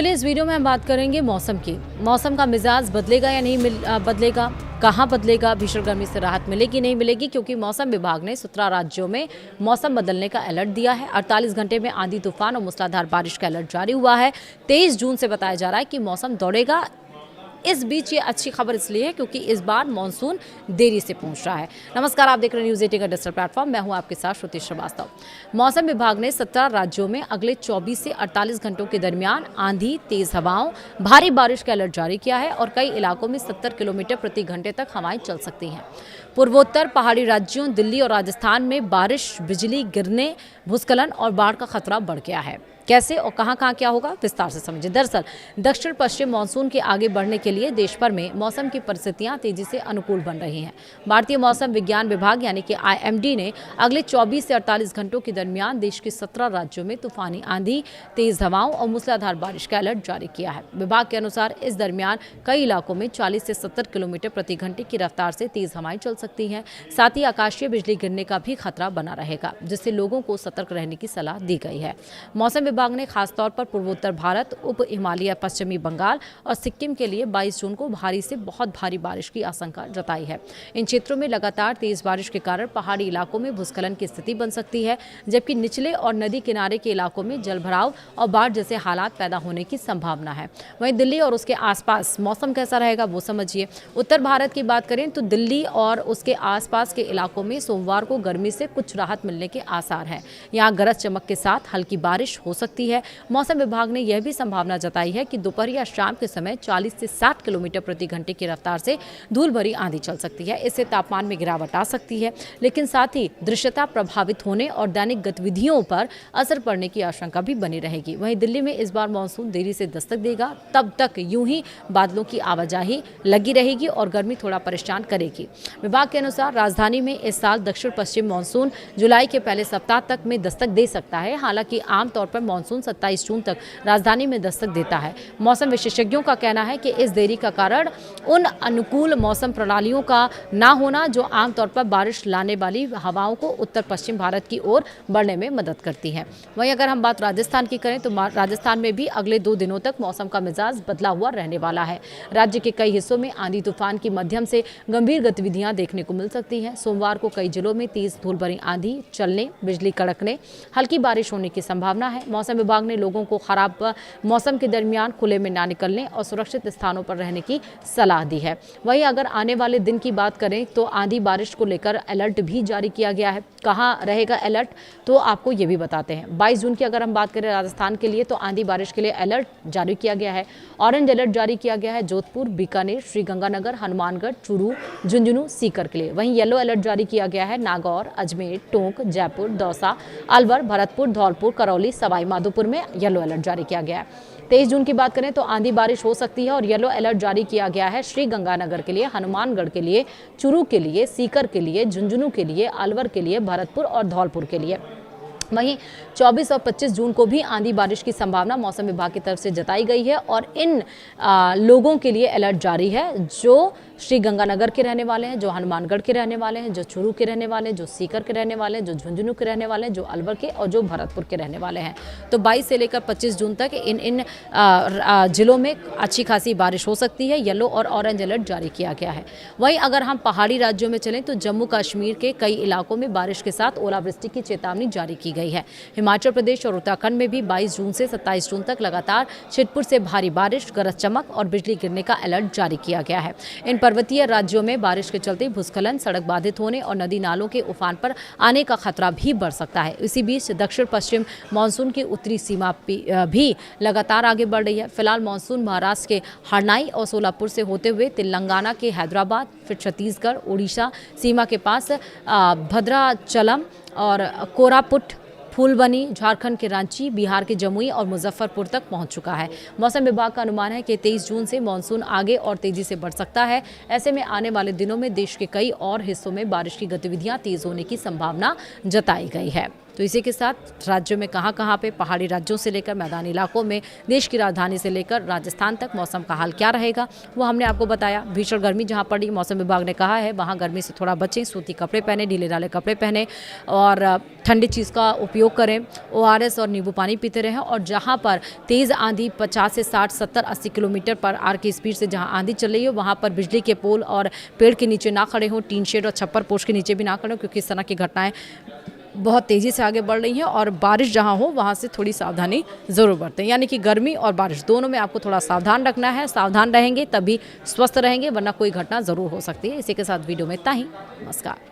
चलिए इस वीडियो में हम बात करेंगे मौसम की। मौसम का मिजाज बदलेगा या नहीं बदलेगा, कहाँ बदलेगा, भीषण गर्मी से राहत मिलेगी नहीं मिलेगी, क्योंकि मौसम विभाग ने 17 राज्यों में मौसम बदलने का अलर्ट दिया है। 48 घंटे में आंधी तूफान और मूसलाधार बारिश का अलर्ट जारी हुआ है। 23 जून से बताया जा रहा है कि मौसम दौड़ेगा। इस बीच ये अच्छी खबर इसलिए है क्योंकि इस बार मानसून देरी से पहुंच रहा है। नमस्कार, आप देख रहे हैं न्यूज़ 18 का डिजिटल प्लेटफॉर्म। मैं हूं आपके साथ श्रुति श्रीवास्तव। मौसम विभाग ने 17 राज्यों में अगले 24 से 48 घंटों के दरमियान आंधी, तेज हवाओं, भारी बारिश का अलर्ट जारी किया है और कई इलाकों में 70 किलोमीटर प्रति घंटे तक हवाएं चल सकती हैं। पूर्वोत्तर पहाड़ी राज्यों दिल्ली और राजस्थान में बारिश, बिजली गिरने, भूस्खलन और बाढ़ का खतरा बढ़ गया है। कैसे और कहां क्या होगा, विस्तार से समझिए। दरअसल दक्षिण पश्चिम मानसून के आगे बढ़ने के लिए देश भर में मौसम की परिस्थितियां तेजी से अनुकूल बन रही हैं। भारतीय मौसम विज्ञान विभाग यानी कि IMD ने अगले 24 से 48 घंटों के दरमियान देश के 17 राज्यों में तूफानी आंधी, तेज हवाओं और मूसलाधार बारिश का अलर्ट जारी किया है। विभाग के अनुसार इस दरमियान कई इलाकों में 40 से 70 किलोमीटर प्रति घंटे की रफ्तार से तेज हवाएं चल सकती हैं। साथ ही आकाशीय बिजली गिरने का भी खतरा बना रहेगा, जिससे लोगों को सतर्क रहने की सलाह दी गई है। मौसम विभाग ने खासतौर पर पूर्वोत्तर भारत, उप हिमालय, पश्चिमी बंगाल और सिक्किम के लिए 22 जून को भारी से बहुत भारी बारिश की आशंका जताई है। इन क्षेत्रों में लगातार तेज बारिश के कारण पहाड़ी इलाकों में भूस्खलन की स्थिति बन सकती है, जबकि निचले और नदी किनारे के इलाकों में जलभराव और बाढ़ जैसे हालात पैदा होने की संभावना है। वहीं दिल्ली और उसके आसपास मौसम कैसा रहेगा वो समझिए। उत्तर भारत की बात करें तो दिल्ली और उसके आसपास के इलाकों में सोमवार को गर्मी से कुछ राहत मिलने के आसार हैं। यहाँ गरज चमक के साथ हल्की बारिश हो सकती है। मौसम विभाग ने यह भी संभावना जताई है कि दोपहर या शाम के समय 40 से 60 किलोमीटर प्रति घंटे की रफ्तार से धूल भरी आंधी चल सकती है। इससे तापमान में गिरावट आ सकती है, लेकिन साथ ही दृश्यता प्रभावित होने और दैनिक गतिविधियों पर असर पड़ने की आशंका भी बनी रहेगी। वहीं दिल्ली में इस बार मानसून देरी से दस्तक देगा। तब तक यूं ही बादलों की आवाजाही लगी रहेगी और गर्मी थोड़ा परेशान करेगी। विभाग के अनुसार राजधानी में इस साल दक्षिण पश्चिम मानसून जुलाई के पहले सप्ताह तक में दस्तक दे सकता है। हालांकि आमतौर पर मानसून 27 जून तक राजधानी में दस्तक देता है। मौसम विशेषज्ञों का कहना है कि इस देरी का कारण उन अनुकूल मौसम प्रणालियों का ना होना जो आमतौर पर बारिश लाने वाली हवाओं को उत्तर पश्चिम भारत की ओर बढ़ने में मदद करती है। वहीं अगर हम बात राजस्थान की करें तो राजस्थान में भी अगले 2 दिनों तक मौसम का मिजाज बदला हुआ रहने वाला है। राज्य के कई हिस्सों में आंधी तूफान की मध्यम से गंभीर गतिविधियां देखने को मिल सकती हैं। सोमवार को कई जिलों में तेज धूल भरी आंधी चलने, बिजली कड़कने, हल्की बारिश होने की संभावना है। मौसम विभाग ने लोगों को खराब मौसम के दरमियान खुले में ना निकलने और सुरक्षित स्थानों पर रहने की सलाह दी है। वहीं अगर आने वाले दिन की बात करें तो आंधी बारिश को लेकर अलर्ट भी जारी किया गया है। कहाँ रहेगा अलर्ट, तो आपको ये भी बताते हैं। 22 जून की अगर हम बात करें राजस्थान के लिए तो आंधी बारिश के लिए अलर्ट जारी किया गया है। ऑरेंज अलर्ट जारी किया गया है जोधपुर, बीकानेर, श्रीगंगानगर, हनुमानगढ़, चूरू, झुंझुनू, सीकर के लिए। वहीं येलो अलर्ट जारी किया गया है नागौर, अजमेर, टोंक, जयपुर, दौसा, अलवर, भरतपुर, धौलपुर, करौली, सवाई माधोपुर में येलो अलर्ट जारी किया गया है। 23 जून की बात करें तो आंधी बारिश हो सकती है और येलो अलर्ट जारी किया गया है श्रीगंगानगर के लिए, हनुमानगढ़ के लिए, चूरू के लिए, सीकर के लिए, झुंझुनू के लिए, अलवर के लिए, भरतपुर और धौलपुर के लिए। वहीं 24 और 25 जून को भी आंधी बारिश की संभावना मौसम विभाग की तरफ से जताई गई है और इन लोगों के लिए अलर्ट जारी है जो श्रीगंगानगर के रहने वाले हैं, जो हनुमानगढ़ के रहने वाले हैं, जो चूरू के रहने वाले हैं, जो सीकर के रहने वाले हैं, जो झुंझुनू के रहने वाले हैं, जो अलवर के और जो भरतपुर के रहने वाले हैं। तो 22 से लेकर 25 जून तक इन जिलों में अच्छी खासी बारिश हो सकती है। येलो और ऑरेंज अलर्ट जारी किया गया है। वहीं अगर हम पहाड़ी राज्यों में चलें तो जम्मू कश्मीर के कई इलाकों में बारिश के साथ ओलावृष्टि की चेतावनी जारी की गई है। हिमाचल प्रदेश और उत्तराखंड में भी 22 जून से 27 जून तक लगातार छिटपुट से भारी बारिश, गरज चमक और बिजली गिरने का अलर्ट जारी किया गया है। इन पर्वतीय राज्यों में बारिश के चलते भूस्खलन, सड़क बाधित होने और नदी नालों के उफान पर आने का खतरा भी बढ़ सकता है। इसी बीच दक्षिण पश्चिम मानसून की उत्तरी सीमा भी लगातार आगे बढ़ रही है। फिलहाल मानसून महाराष्ट्र के हरनाई और सोलापुर से होते हुए तेलंगाना के हैदराबाद, फिर छत्तीसगढ़, उड़ीसा सीमा के पास भद्राचलम और कोरापुट, फूलबनी, झारखंड के रांची, बिहार के जमुई और मुजफ्फरपुर तक पहुंच चुका है। मौसम विभाग का अनुमान है कि 23 जून से मानसून आगे और तेजी से बढ़ सकता है। ऐसे में आने वाले दिनों में देश के कई और हिस्सों में बारिश की गतिविधियां तेज होने की संभावना जताई गई है। तो इसी के साथ राज्यों में कहाँ कहाँ पे, पहाड़ी राज्यों से लेकर मैदानी इलाकों में, देश की राजधानी से लेकर राजस्थान तक मौसम का हाल क्या रहेगा वो हमने आपको बताया। भीषण गर्मी जहाँ पड़ी, मौसम विभाग ने कहा है वहाँ गर्मी से थोड़ा बचें, सूती कपड़े पहने, ढीले ढाले कपड़े पहने और ठंडी चीज़ का उपयोग करें, ORS और नींबू पानी पीते रहें। और जहाँ पर तेज़ आंधी 50 से 60, 70, 80 किलोमीटर पर आर की स्पीड से जहाँ आंधी चल रही हो वहाँ पर बिजली के पोल और पेड़ के नीचे ना खड़े हों, टीन शेड और छप्पर पोस्ट के नीचे भी ना खड़े हों, क्योंकि इस तरह की घटनाएं बहुत तेज़ी से आगे बढ़ रही हैं। और बारिश जहां हो वहां से थोड़ी सावधानी ज़रूर बरतें, यानी कि गर्मी और बारिश दोनों में आपको थोड़ा सावधान रखना है। सावधान रहेंगे तभी स्वस्थ रहेंगे, वरना कोई घटना ज़रूर हो सकती है। इसी के साथ वीडियो में इतना ही। नमस्कार।